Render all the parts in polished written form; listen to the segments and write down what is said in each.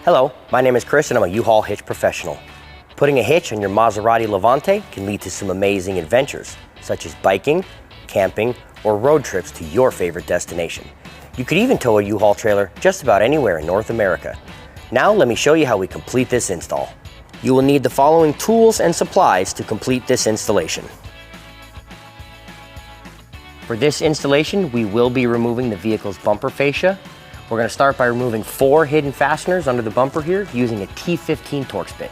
Hello, my name is Chris and I'm a U-Haul hitch professional. Putting a hitch on your Maserati Levante can lead to some amazing adventures, such as biking, camping, or road trips to your favorite destination. You could even tow a U-Haul trailer just about anywhere in North America. Now let me show you how we complete this install. You will need the following tools and supplies to complete this installation. For this installation, we will be removing the vehicle's bumper fascia. We're going to start by removing 4 hidden fasteners under the bumper here using a T15 Torx bit.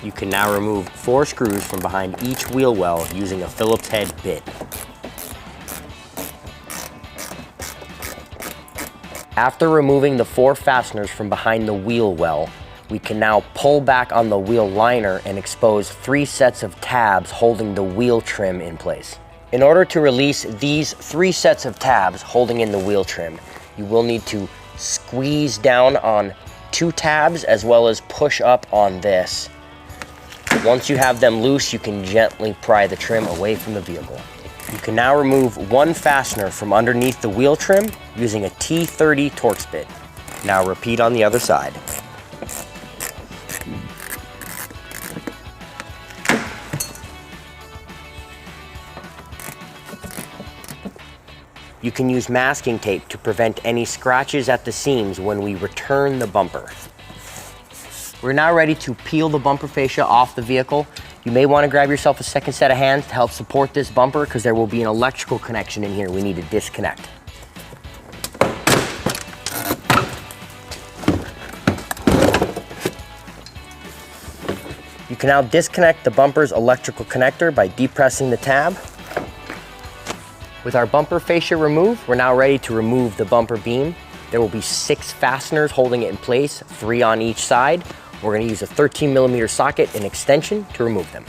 You can now remove 4 screws from behind each wheel well using a Phillips head bit. After removing the 4 fasteners from behind the wheel well, we can now pull back on the wheel liner and expose 3 sets of tabs holding the wheel trim in place. In order to release these 3 sets of tabs holding in the wheel trim, you will need to squeeze down on 2 tabs as well as push up on this. Once you have them loose, you can gently pry the trim away from the vehicle. You can now remove 1 fastener from underneath the wheel trim using a T30 Torx bit. Now repeat on the other side. You can use masking tape to prevent any scratches at the seams when we return the bumper. We're now ready to peel the bumper fascia off the vehicle. You may want to grab yourself a second set of hands to help support this bumper because there will be an electrical connection in here we need to disconnect. You can now disconnect the bumper's electrical connector by depressing the tab. With our bumper fascia removed, we're now ready to remove the bumper beam. There will be 6 fasteners holding it in place, 3 on each side. We're going to use a 13mm socket and extension to remove them.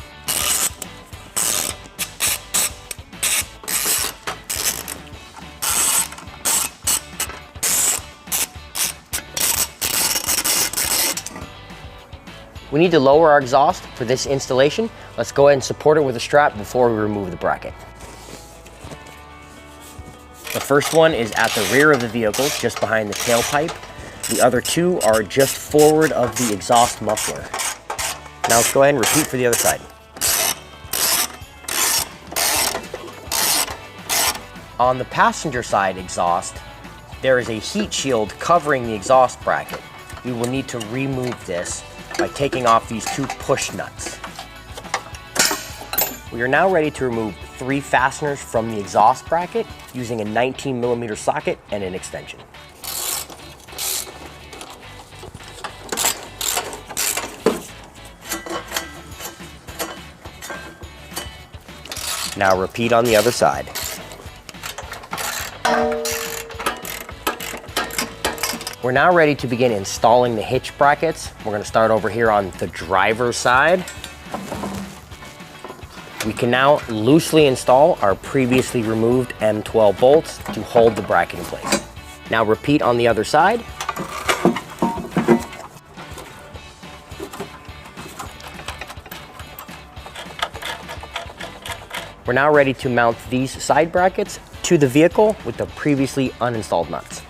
We need to lower our exhaust for this installation. Let's go ahead and support it with a strap before we remove the bracket. The first one is at the rear of the vehicle, just behind the tailpipe. The other 2 are just forward of the exhaust muffler. Now let's go ahead and repeat for the other side. On the passenger side exhaust, there is a heat shield covering the exhaust bracket. We will need to remove this by taking off these 2 push nuts. We are now ready to remove 3 fasteners from the exhaust bracket using a 19mm socket and an extension. Now repeat on the other side. We're now ready to begin installing the hitch brackets. We're going to start over here on the driver's side. We can now loosely install our previously removed M12 bolts to hold the bracket in place. Now repeat on the other side. We're now ready to mount these side brackets to the vehicle with the previously uninstalled nuts.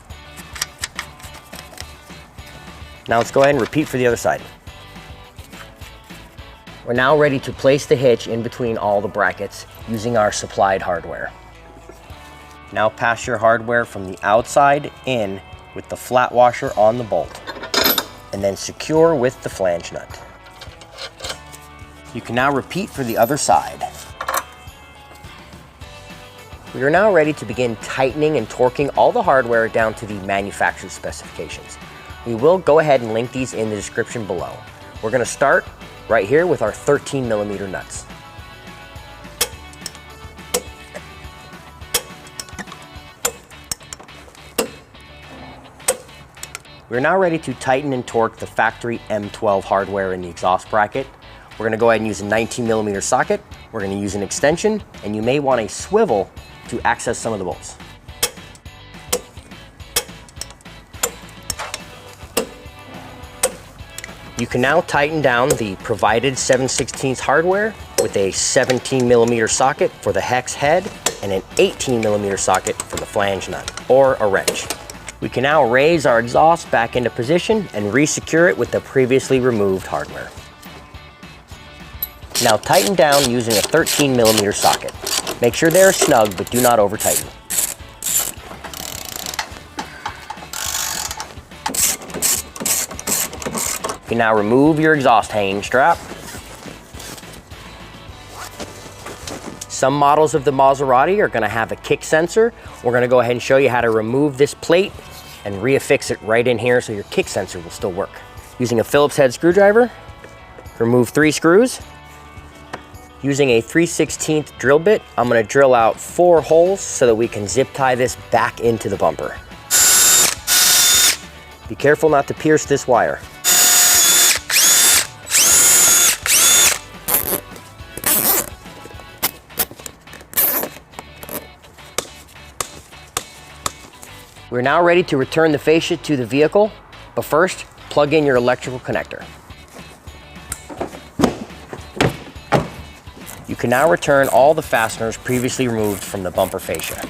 Now let's go ahead and repeat for the other side. We're now ready to place the hitch in between all the brackets using our supplied hardware. Now pass your hardware from the outside in with the flat washer on the bolt, and then secure with the flange nut. You can now repeat for the other side. We are now ready to begin tightening and torquing all the hardware down to the manufacturer's specifications. We will go ahead and link these in the description below. We're going to start right here with our 13mm nuts. We're now ready to tighten and torque the factory M12 hardware in the exhaust bracket. We're going to go ahead and use a 19mm socket. We're going to use an extension, and you may want a swivel to access some of the bolts. You can now tighten down the provided 7/16 hardware with a 17mm socket for the hex head and an 18mm socket for the flange nut, or a wrench. We can now raise our exhaust back into position and re-secure it with the previously removed hardware. Now tighten down using a 13mm socket. Make sure they are snug, but do not over tighten. You can now remove your exhaust hanging strap. Some models of the Maserati are going to have a kick sensor. We're going to go ahead and show you how to remove this plate and reaffix it right in here so your kick sensor will still work. Using a Phillips head screwdriver, remove 3 screws. Using a 3/16 drill bit, I'm going to drill out 4 holes so that we can zip tie this back into the bumper. Be careful not to pierce this wire. We're now ready to return the fascia to the vehicle, but first, plug in your electrical connector. You can now return all the fasteners previously removed from the bumper fascia.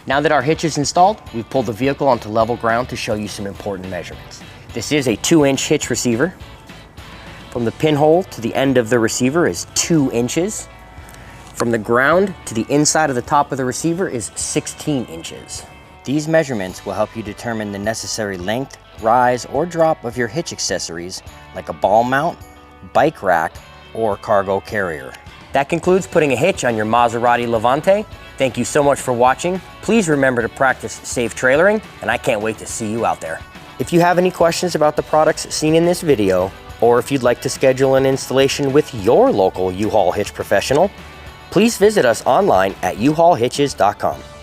Now that our hitch is installed, we've pulled the vehicle onto level ground to show you some important measurements. This is a 2-inch hitch receiver. From the pinhole to the end of the receiver is 2 inches. From the ground to the inside of the top of the receiver is 16 inches. These measurements will help you determine the necessary length, rise, or drop of your hitch accessories like a ball mount, bike rack, or cargo carrier. That concludes putting a hitch on your Maserati Levante. Thank you so much for watching. Please remember to practice safe trailering, and I can't wait to see you out there. If you have any questions about the products seen in this video, or if you'd like to schedule an installation with your local U-Haul hitch professional, please visit us online at uhaulhitches.com.